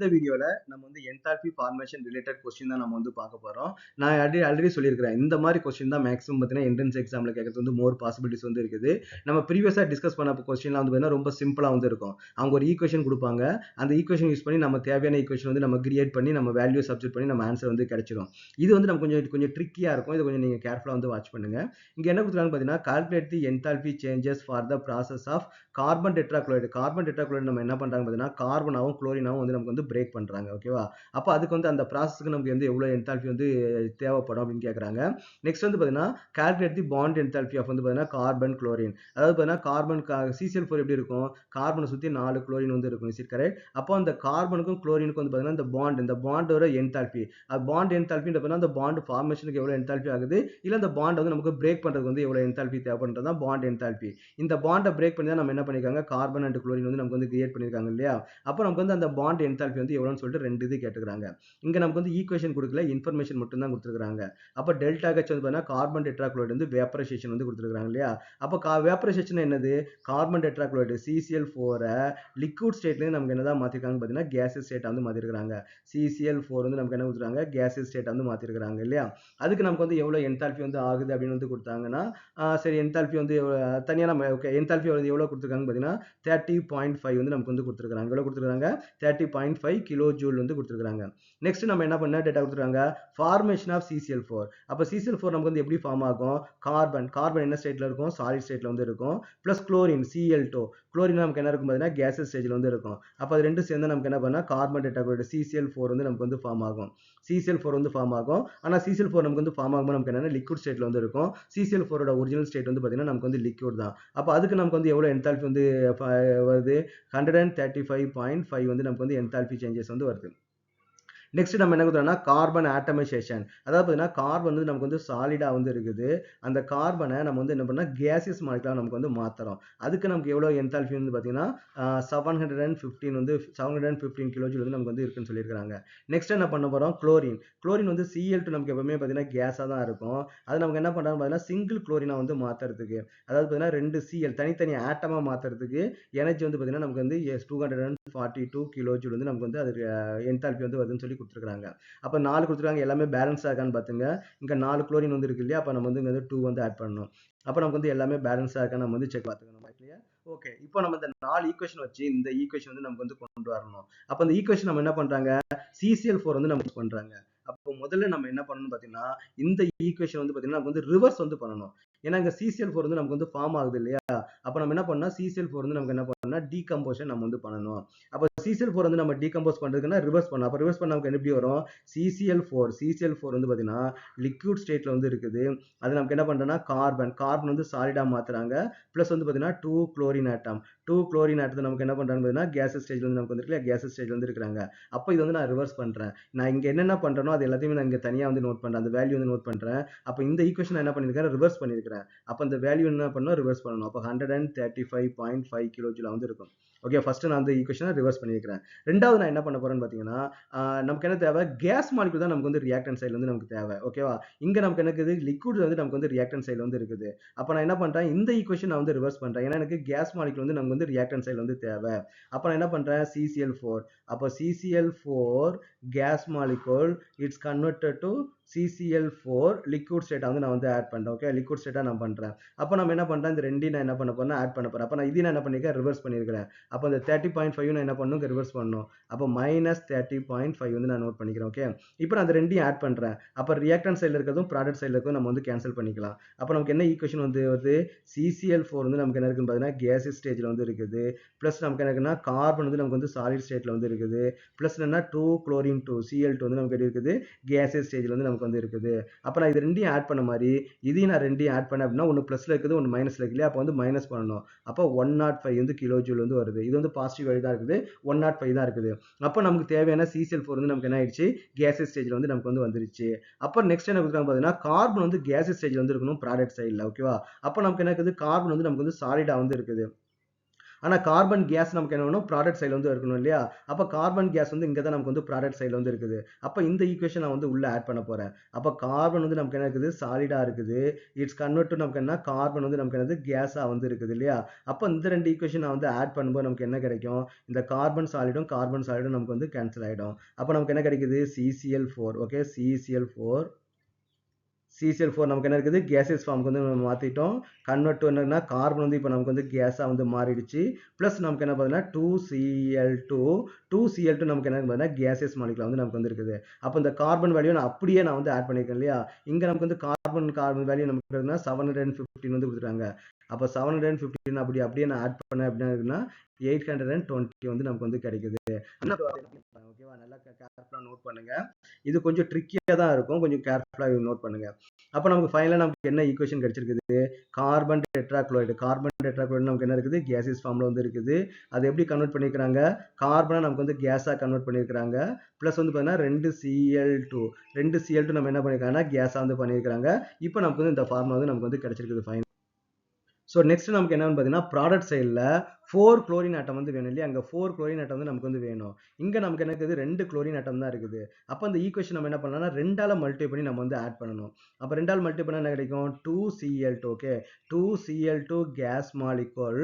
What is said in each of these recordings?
இந்த வீடியோல நம்ம வந்து என்தால்பி ஃபார்மேஷன் ரிலேட்டட் கொஸ்டின் தான் நம்ம வந்து பார்க்க போறோம். நான் ஆல்ரெடி சொல்லியிருக்கிறேன். இந்த மாதிரி கொஸ்டின் தான் மேக்ஸிமம் பார்த்தீங்கன்னா என்ட்ரன்ஸ் எக்ஸாம்ல கேட்கறது வந்து மோர் பாசிபிலிட்டிஸ் வந்து இருக்குது. நம்ம ப்ரீவியஸா டிஸ்கஸ் பண்ண கொஸ்டின்லாம் வந்து பார்த்தீங்கன்னா ரொம்ப சிம்பிளா வந்து இருக்கும். அவங்க ஒரு ஈக்குவேஷன் கொடுப்பாங்க. அந்த ஈக்குவேஷன் யூஸ் பண்ணி நம்ம தேவையான ஈக்குவேஷன் வந்து நம்ம கிரியேட் பண்ணி நம்ம வேல்யூ சப்ஸ்டிட் பண்ணி நம்ம ஆன்சர் வந்து கிடைச்சிடும். இது வந்து நம்ம கொஞ்சம் ட்ரிக்கியா இருக்கும். இதை கொஞ்சம் நீங்க கேர்ஃபுல்லா வந்து வாட்ச் பண்ணுங்க. இங்க என்ன கொடுத்துருக்காங்க பார்த்தீங்கன்னா calculate the enthalpy changes for the process of carbon tetrachloride. Carbon tetrachloride நம்ம என்ன பண்றாங்க பார்த்தீங்கன்னா கார்பனாவும் குளோரினாவும் வந்து நமக்கு வந்து பிரேக் பண்றாங்க. ஓகேவா? அப்ப அதுக்கு வந்து அந்த ப்ராசஸ்க்கு நமக்கு வந்து எவ்வளவு என்தால்பி வந்து தேவைப்படும் அப்படின்னு கேட்கறாங்க. நெக்ஸ்ட் வந்து பாத்தீங்கன்னா calculate the bond enthalpy of வந்து பாத்தீங்கன்னா கார்பன் குளோரின். அதாவது பாத்தீங்கன்னா கார்பன் CCl4 எப்படி இருக்கும்? கார்பனை சுத்தி 4 குளோரின் வந்து இருக்கும். Is it correct? அப்போ அந்த கார்பனுக்கும் குளோரினுக்கும் வந்து பாத்தீங்கன்னா இந்த பாண்டோட என்தால்பி, பாண்ட் என்தால்பி அந்த பாண்ட் ஃபார்மேஷனுக்கு எவ்வளவு என்தால்பி ஆகுது, இல்ல அந்த பாண்ட் வந்து நமக்கு பிரேக் பண்றதுக்கு வந்து எவ்வளவு என்தால்பி தேவைப்படுறது தான் பாண்ட் என்தால்பி. இந்த பாண்டை பிரேக் பண்ணி தான் நம்ம என்ன பண்ணிருக்காங்க, கார்பன் அண்ட் குளோரின் வந்து நமக்கு வந்து கிரியேட் பண்ணிருக்காங்க இல்லையா? அப்போ நமக்கு வந்து அந்த பாண்ட் என்தால்பி வந்து எவ்வளவுன்னு சொல்லிட்டு ரெண்டு இது கேட்டுக்கிறாங்க. இங்க நமக்கு வந்து ஈக்குவேஷன் கொடுக்கல, இன்ஃபர்மேஷன் மட்டும் தான் கொடுத்துருக்காங்க. அப்ப டெல்டா H வந்து பாத்தீங்கன்னா கார்பன் டெட்ராக்ளோரைடு வந்து வேப்பரைசேஷன் வந்து கொடுத்துருக்காங்க இல்லையா? அப்ப வேப்பரைசேஷன் என்னது? கார்பன் டெட்ராக்ளோரைடு CCl4 லிக்விட் ஸ்டேட்ல நமக்கு என்னதான் மாத்திருக்காங்க பாத்தீங்கன்னா கேசியஸ் ஸ்டேட் வந்து மாத்திருக்காங்க. CCl4 வந்து நமக்கு என்ன கொடுத்துருக்காங்க, கேசியஸ் ஸ்டேட் வந்து மாத்திருக்காங்க இல்லையா? அதுக்கு நமக்கு வந்து எவ்வளவு என்தால்பி வந்து ஆகுது அப்படின்னு வந்து கொடுத்தாங்கன்னா சரி என்தால்பி வந்து தனியா நம்ம ஓகே என்தால்பி எவ்வளவு கொடுத்துருக்காங்க பாத்தீங்கன்னா 30.5 வந்து நமக்கு வந்து கொடுத்துருக்காங்க. எவ்வளவு கொடுத்துருக்காங்க? 30.5 கிலோ ஜூல் வந்து கொடுத்துருக்காங்க. நெக்ஸ்ட் நம்ம என்ன பண்ண டேட்டா கொடுத்துருக்காங்க, ஃபார்மேஷன் ஆஃப் CCl4. அப்ப CCl4 நமக்கு வந்து எப்படி ஃபார்ம் ஆகும்? கார்பன் என்ன ஸ்டேட்ல இருக்கும்? சாலிட் ஸ்டேட்ல வந்து இருக்கும். Plus chlorine Cl2. குளோரின் நமக்கு என்ன இருக்கும் பாத்தீங்கன்னா கேசஸ் ஸ்டேஜ்ல வந்து இருக்கும். அப்ப அது ரெண்டும் சேர்ந்து நமக்கு என்ன பண்ணா கார்பன் டெட்ராக்ளோரைடு CCl4 வந்து நமக்கு வந்து ஃபார்ம் ஆகும். CCl4 வந்து ஃபார்ம் ஆகும். ஆனா CCl4 நமக்கு வந்து ஃபார்ம் ஆகும்போது நமக்கு என்னன்னா லிக்விட் ஸ்டேட்ல வந்து இருக்கும். CCl4 ஓட ஒரிஜினல் ஸ்டேட் வந்து பாத்தீங்கன்னா நமக்கு வந்து லிக்விட் தான். அப்ப அதுக்கு நமக்கு வந்து எவ்வளவு என்தால்பி வந்து வருது? 135.5 வந்து நமக்கு வந்து என்தால்பி சேஞ்சஸ் வந்து வருது. நெக்ஸ்ட் நம்ம என்ன கொடுத்தோம்னா கார்பன் ஆட்டமைசேஷன். அதாவது பார்த்தீங்கன்னா கார்பன் வந்து நமக்கு வந்து சாலிடா வந்து இருக்குது. அந்த கார்பனை நம்ம வந்து என்ன பண்ணா கேசியஸ் மாலிகுலா நமக்கு வந்து மாத்துறோம். அதுக்கு நமக்கு எவ்வளவு என்தால்பி வந்து பாத்தீங்கன்னா 715 வந்து 715 கிலோ ஜூல் வந்து நமக்கு வந்து இருக்குன்னு சொல்லியிருக்காங்க. நெக்ஸ்ட் என்ன பண்ண போறோம்? குளோரின் வந்து Cl2 நமக்கு எப்பவுமே பாத்தீங்கன்னா கேஸா தான் இருக்கும். அது நமக்கு என்ன பண்றாங்க பாத்தீங்கன்னா சிங்கிள் குளோரினா வந்து மாத்துறதுக்கு, அதாவது பாத்தீங்கன்னா 2 Cl தனித்தனி ஆட்டமா மாத்துறதுக்கு எனர்ஜி வந்து பாத்தீங்கன்னா நமக்கு வந்து 242 கிலோ ஜூல் வந்து நமக்கு வந்து அது என்தால்பி வந்து வருதுன்னு சொல்லி கொடுத்துருக்காங்க. அப்ப 4 கொடுத்துருக்காங்க, எல்லாமே பேலன்ஸா இருக்கான்னு பாத்துங்க. இங்க 4 குளோரின் வந்து இருக்கு இல்லையா? அப்ப நம்ம வந்து இங்க வந்து 2 வந்து ஆட் பண்ணணும். அப்ப நமக்கு வந்து எல்லாமே பேலன்ஸா இருக்கா நம்ம வந்து செக் பார்த்துக்கணும். ஓகே, இப்போ நம்ம இந்த 4 ஈக்குவேஷன் வச்சு இந்த ஈக்குவேஷன் வந்து நமக்கு வந்து கொண்டு வரணும். அப்ப இந்த ஈக்குவேஷன் நம்ம என்ன பண்றாங்க, CCl4 வந்து நம்ம பண்றாங்க. அப்போ முதல்ல நம்ம என்ன பண்ணணும் பாத்தீங்கன்னா இந்த ஈக்குவேஷன் வந்து பாத்தீங்கன்னா நமக்கு வந்து ரிவர்ஸ் வந்து பண்ணணும். ஏன்னா இங்க CCl4 வந்து நமக்கு வந்து ஃபார்ம் ஆகுது இல்லையா? அப்ப நம்ம என்ன பண்ணா CCl4 வந்து நமக்கு என்ன பண்ணா டீகம்போஷன் நம்ம வந்து பண்ணணும். அப்ப CCl4 வந்து நம்ம டீகம்போஸ் பண்றதுக்குன்னா ரிவர்ஸ் பண்ணணும். அப்ப ரிவர்ஸ் பண்ணா நமக்கு எப்படி வரும்? CCl4 வந்து பாத்தீங்கன்னா லிக்விட் ஸ்டேட்ல வந்து இருக்குது. அது நமக்கு என்ன பண்றோம்னா கார்பன் வந்து சாலிடா மாத்துறாங்க. பிளஸ் வந்து பாத்தீங்கன்னா 2 குளோரின் ஆட்டம் நமக்கு என்ன பண்றாங்க பாத்தீங்கன்னா கேசஸ் ஸ்டேஜ்ல வந்து நமக்கு வந்து கேசஸ் ஸ்டேஜ்ல வந்து இருக்காங்க. அப்ப இது வந்து நான் ரிவர்ஸ் பண்றேன். நான் இங்க என்னென்ன பண்றேனோ அது எல்லாத்தையுமே நான் இங்க தனியா வந்து நோட் பண்றேன். அந்த வேல்யூ வந்து நோட் பண்றேன். அப்ப இந்த ஈக்குவேஷன் என்ன பண்ணிருக்கேன், ரிவர்ஸ் பண்ணிருக்கேன். அப்ப இந்த வேல்யூ என்ன பண்ணணும், ரிவர்ஸ் பண்ணணும். அப்ப 135.5 கிலோ ஜூல் வந்து இருக்கும். ஓகே, ஃபர்ஸ்ட் நான் அந்த ஈக்குவேஷனை ரிவர்ஸ் பண்ணிருக்கேன். ரெண்டாவது நான் என்ன பண்ண போறேன்னு பாத்தீங்கன்னா நமக்கு என்ன தேவை, கேஸ் மாலிகுல் தான் நமக்கு வந்து ரியாக்டன்ட் சைடுல வந்து நமக்கு தேவை. ஓகேவா? இங்க நமக்கு என்ன இருக்குது, லிக்விட் வந்து நமக்கு வந்து ரியாக்டன்ட் சைடுல வந்து இருக்குது. அப்ப நான் என்ன பண்றேன், இந்த ஈக்குவேஷன் நான் வந்து ரிவர்ஸ் பண்றேன். ஏன்னா எனக்கு கேஸ் மாலிகுல் வந்து நமக்கு வந்து ரியாக்டன்ட் சைடுல வந்து தேவை. அப்ப நான் என்ன பண்றேன், CCl4. அப்ப CCl4 gas molecule it's converted to CCl4 liquid ஸ்டேட்டா வந்து நான் வந்து ஆட் பண்றேன். ஓகே, லிக்விட் ஸ்டேட்டா நான் பண்றேன். அப்ப நம்ம என்ன பண்றேன், இந்த ரெண்டையும் நான் என்ன பண்ண போறேன், ஆட் பண்ண போறேன். அப்ப நான் இதையும் என்ன பண்ணிருக்கேன், ரிவர்ஸ் பண்ணிருக்கேன். அப்ப இந்த 30.5 நான் என்ன பண்ணணும், ரிவர்ஸ் பண்ணணும். அப்ப -30.5 வந்து நான் நோட் பண்ணிக்கிறேன். ஓகே, இப்போ நான் அந்த ரெண்டையும் ஆட் பண்றேன். அப்ப ரியாக்டன்ட் சைடுல இருக்கிறதும் ப்ராடக்ட் சைடுல இருக்கிறதும் நம்ம வந்து கேன்சல் பண்ணிக்கலாம். அப்ப நமக்கு என்ன ஈக்குவேஷன் வந்து வருது, CCl4 வந்து நமக்கு என்ன இருக்குன்னு பாத்தீங்கன்னா கேஸ் ஸ்டேஜ்ல வந்து இருக்குது. பிளஸ் நமக்கு என்ன இருக்குன்னா கார்பன் வந்து நமக்கு வந்து சாலிட் ஸ்டேட்ல வந்து இருக்குது. பிளஸ் என்னன்னா 2 குளோரின் 2 Cl2 வந்து நமக்கு இருக்குது கேசியஸ் ஸ்டேஜ்ல வந்து நமக்கு வந்து இருக்குது. அப்ப நான் இது ரெண்டையும் ஆட் பண்ண மாதிரி இதையும் நான் ரெண்டையும் ஆட் பண்ண அப்படின்னா ஒன்னு பிளஸ்ல இருக்குது, ஒன்னு மைனஸ்ல இருக்கு இல்லையா? அப்ப வந்து மைனஸ் பண்ணணும். அப்ப 105 வந்து கிலோ ஜூல் வந்து வருது. இது வந்து பாசிட்டிவ் வேல்யூ தான் இருக்குது, 105 தான் இருக்குது. அப்ப நமக்கு தேவையான CCl4 வந்து நமக்கு என்ன ஆயிடுச்சு, கேசியஸ் ஸ்டேஜ்ல வந்து நமக்கு வந்து வந்துருச்சு. அப்ப நெக்ஸ்ட் என்ன கொடுக்குறாங்க பாத்தீங்கன்னா கார்பன் வந்து கேசியஸ் ஸ்டேஜ்ல வந்து இருக்கணும் ப்ராடக்ட் சைடுல. ஓகேவா? அப்ப நமக்கு என்ன இருக்குது, கார்பன் வந்து நமக்கு வந்து சாலிடா வந்து இருக்குது. ஆனா கார்பன் கேஸ் நமக்கு என்ன வேணும், ப்ராடக்ட் சைடில் வந்து இருக்கணும் இல்லையா. அப்போ கார்பன் கேஸ் வந்து இங்கே தான் நமக்கு வந்து ப்ராடக்ட் சைடில் வந்து இருக்குது. அப்போ இந்த ஈக்குவேஷன் நான் வந்து உள்ள ஆட் பண்ண போறேன். அப்போ கார்பன் வந்து நமக்கு என்ன இருக்குது, சாலிடா இருக்குது. இட்ஸ் கன்வெர்ட் டு நமக்கு என்ன, கார்பன் வந்து நமக்கு என்னது, கேஸா வந்து இருக்குது இல்லையா. அப்போ இந்த ரெண்டு ஈக்குவேஷன் நான் வந்து ஆட் பண்ணும்போது நமக்கு என்ன கிடைக்கும், இந்த கார்பன் சாலிடும் நமக்கு வந்து கேன்சல் ஆயிடும். அப்போ நமக்கு என்ன கிடைக்குது, CCl4. ஓகே, CCl4 நமக்கு என்ன இருக்குது, கேசஸ் ஃபார்முக்கு வந்து நம்ம மாத்திட்டோம். கன்வெர்ட் டு என்னன்னா, கார்பன் வந்து இப்போ நமக்கு வந்து கேஸா வந்து மாறிடுச்சு. ப்ளஸ் நமக்கு என்ன பார்த்தீங்கன்னா 2Cl2 நமக்கு என்ன பார்த்தீங்கன்னா கேசஸ் மாலிகுலா வந்து நமக்கு வந்து இருக்குது. அப்போ இந்த கார்பன் வேல்யூ நான் அப்படியே நான் வந்து ஆட் பண்ணியிருக்கேன் இல்லையா. இங்க நமக்கு வந்து கார்பன் வேல்யூ நமக்கு இருக்குன்னா 715 வந்து கொடுத்துருக்காங்க. அப்போ 715 அப்படியே நான் ஆட் பண்ணேன் அப்படின்னா 820 வந்து நமக்கு வந்து கிடைக்குது. ஓகேவா, நல்லா கேர்ஃபுல்லா நோட் பண்ணுங்க. இது கொஞ்சம் ட்ரிக்கியா தான் இருக்கும், கொஞ்சம் கேர்ஃபுல்லா நோட் பண்ணுங்க. அப்போ நமக்கு ஃபைனலாக நமக்கு என்ன ஈக்குவேஷன் கிடைச்சிருக்குது, கார்பன் டெட்ராக்ளோரைடு நமக்கு என்ன இருக்குது, கேசஸ் ஃபார்ம்ல வந்து இருக்குது. அது எப்படி கன்வெர்ட் பண்ணிருக்காங்க, கார்பனை நமக்கு வந்து கேஸா கன்வெர்ட் பண்ணிருக்காங்க. ப்ளஸ் வந்து பார்த்தீங்கன்னா 2Cl2 நம்ம என்ன பண்ணிருக்காங்கன்னா கேஸா வந்து பண்ணிருக்காங்க. இப்போ நமக்கு வந்து இந்த ஃபார்முலா வந்து நமக்கு வந்து கிடைச்சிருக்குது ஃபைனல். ஸோ நெக்ஸ்ட் நமக்கு என்னன்னு பார்த்தீங்கன்னா, ப்ராடக்ட் சைடில் 4 குளோரின் ஆட்டம் வந்து வேணும் இல்லையா. அங்கே 4 குளோரின் ஆட்டம் வந்து நமக்கு வந்து வேணும். இங்கே நமக்கு என்ன இருக்குது, 2 குளோரின் ஆட்டம் தான் இருக்குது. அப்போ அந்த ஈக்குவேஷன் நம்ம என்ன பண்ணலாம்னா 2ஆல் மல்டிப்ளை பண்ணி நம்ம வந்து ஆட் பண்ணணும். அப்போ 2ஆல் மல்டிப்ளை பண்ணால் என்ன கிடைக்கும், 2Cl2. Okay, 2Cl2 gas molecule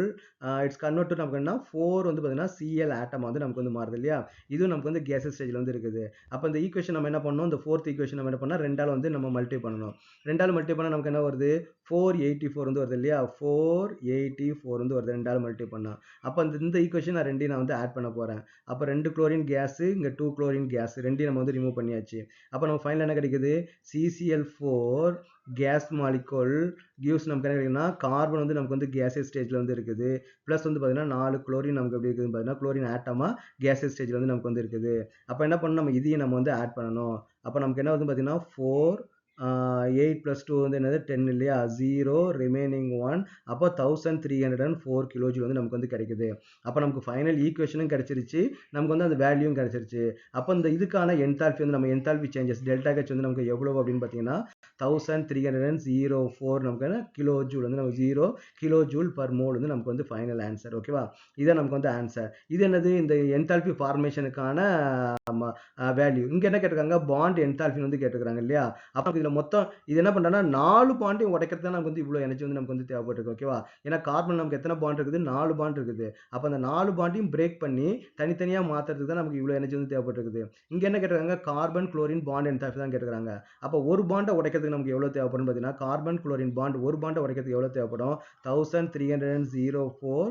its convert to நமக்கு என்ன, 4 வந்து பார்த்தீங்கன்னா Cl ஆட்டம் வந்து நமக்கு வந்து மாறுது இல்லையா. இதுவும் நமக்கு வந்து கேஸஸ் ஸ்டேஜில் வந்து இருக்குது. அப்போ இந்த ஈக்குவேஷன் நம்ம என்ன பண்ணணும், இந்த 4th ஈக்குவேஷன் நம்ம என்ன பண்ணால் 2ஆல் வந்து நம்ம மல்டிப்ளை பண்ணணும். 2ஆல் மல்டிப்ளை பண்ணால் நமக்கு என்ன வருது, 484 வந்து வருது இல்லையா. 484 வந்து வருது 2ஆல் மல்டிப்ளை பண்ணா. அப்போ இந்த ஈக்குவேஷன் நான் ரெண்டையும் நான் வந்து ஆட் பண்ண போறேன். அப்போ 2 குளோரின் கேஸ், இங்க 2 குளோரின் கேஸ், ரெண்டையும் நம்ம வந்து ரிமூவ் பண்ணியாச்சு. அப்போ நம்ம ஃபைனல் என்ன கிடைக்குது, CCl4 கேஸ் மாலிகுல் கிவ்ஸ் நமக்கு என்ன கிடைக்குதுன்னா, கார்பன் வந்து நமக்கு வந்து கேசஸ் ஸ்டேஜ்ல வந்து இருக்குது. ப்ளஸ் வந்து பார்த்தீங்கன்னா 4 குளோரின் நமக்கு எப்படி இருக்குதுன்னு பார்த்தீங்கன்னா, குளோரின் ஆட்டமா கேசஸ் ஸ்டேஜ்ல வந்து நமக்கு வந்து இருக்குது. அப்போ என்ன பண்ணணும், நம்ம இதையும் நம்ம வந்து ஆட் பண்ணணும். அப்போ நமக்கு என்ன வந்து பார்த்தீங்கன்னா 4 8 + 2 வந்து என்னது 10 இல்லையா, 0 ரிமைனிங் 1. அப்போ 1304 கிலோஜூல் வந்து நமக்கு வந்து கிடைக்குது. அப்போ நமக்கு ஃபைனல் ஈக்குவேஷனும் கிடைச்சிருச்சு, நமக்கு வந்து அந்த வேல்யூவும் கிடைச்சிருச்சு. அப்போ இந்த இதுக்கான என்தால்பி வந்து நம்ம என்தால்பி சேஞ்சஸ் டெல்டா ஹெச் வந்து நமக்கு எவ்வளவு அப்படின்னு பார்த்தீங்கன்னா 1304 நமக்கு கிலோஜூல் வந்து நமக்கு 0 கிலோஜூல் பர் மோல் வந்து நமக்கு வந்து ஃபைனல் ஆன்சர். ஓகேவா, இதான் நமக்கு வந்து ஆன்சர். இது என்னது, இந்த என்தால்பி ஃபார்மேஷனுக்கான வேல்யூ. இங்க என்ன கேட்டிருக்காங்க, பாண்ட் என்தால்பி வந்து கேட்டிருக்காங்க இல்லையா. அப்போ இதுல மொத்தம் இது என்ன பண்றோம்னா 4 பாண்டையும் உடைக்கிறது தான் நமக்கு வந்து இவ்வளவு எனர்ஜி வந்து நமக்கு வந்து தேவைப்பட்டிருக்கு. ஓகேவா, ஏன்னா கார்பன் நமக்கு எத்தனை பாண்ட் இருக்குது, 4 பாண்ட் இருக்குது. அப்போ அந்த 4 பாண்டையும் பிரேக் பண்ணி தனித்தனியா மாத்துறதுக்கு தான் நமக்கு இவ்வளவு எனர்ஜி வந்து தேவைப்பட்டிருக்குது. இங்க என்ன கேட்டிருக்காங்க, கார்பன் குளோரின் பாண்ட் என்தால்பி தான் கேட்டிருக்காங்க. அப்போ ஒரு பாண்டை உடைக்கிறதுக்கு நமக்கு எவ்வளவு தேவைப்படும் பார்த்தீங்கன்னா, கார்பன் குளோரின் பாண்ட் ஒரு பாண்டை உடைக்கிறதுக்கு எவ்வளவு தேவைப்படும், 1304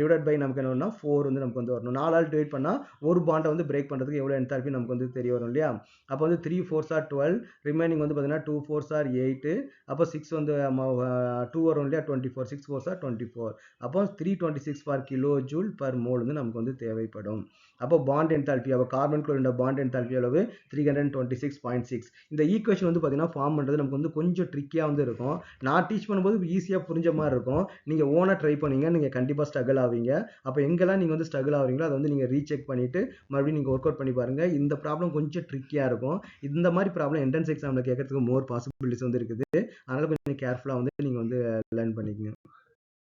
டிவைட் பை நமக்கு என்ன 4 வந்து நமக்கு வந்து வரணும். 4ஆல் டிவைட் பண்ணா ஒரு பாண்டை வந்து பிரேக் பண்றதுக்கு எவ்வளவு என்தால்பி நமக்கு வந்து தெரிய வரும் இல்லையா. அப்போ வந்து 3 4s are 12, ரிமைனிங் வந்து பார்த்தீங்கன்னா 2 4s are 8. அப்போ 6 வந்து 2 வரும் இல்லையா, 24, 6 4s are 24. அப்போ 326 per kilojoule per mole வந்து நமக்கு வந்து தேவைப்படும். அப்போ பாண்ட் என்தால்பி, அப்போ கார்பன் குளோரின் பாண்ட் என்தால்பி அளவு 326.6. இந்த ஈக்குவேஷன் வந்து பார்த்தீங்கன்னா ஃபார்ம் பண்றது நமக்கு வந்து கொஞ்சம் ட்ரிக்கியா வந்து இருக்கும். நான் டீச் பண்ணும்போது ஈஸியா புரிஞ்ச மாதிரி இருக்கும். நீங்க ஓனா ட்ரை பண்ணீங்க, நீங்க கண்டிப்பா ஸ்ட்ரகிள் ஆவீங்க. அப்போ எங்கெல்லாம் நீங்க வந்து ஸ்ட்ரகிள் ஆவீங்களோ அதை வந்து நீங்க ரீசெக் பண்ணிட்டு மறுபடியும் நீங்க ஒர்க் அவுட் பண்ணி பாருங்க. இந்த ப்ராப்ளம் கொஞ்சம் ட்ரிக்கியா இருக்கும். இந்த மாதிரி ப்ராப்ளம் என்ட்ரன்ஸ் எக்ஸாம்ல கேட்கறதுக்கு மோர் பாசிபிலிட்டிஸ் வந்து இருக்குது. அதனால கொஞ்சம் கேர்ஃபுல்லா வந்து நீங்க வந்து லேர்ன் பண்ணிக்கங்க.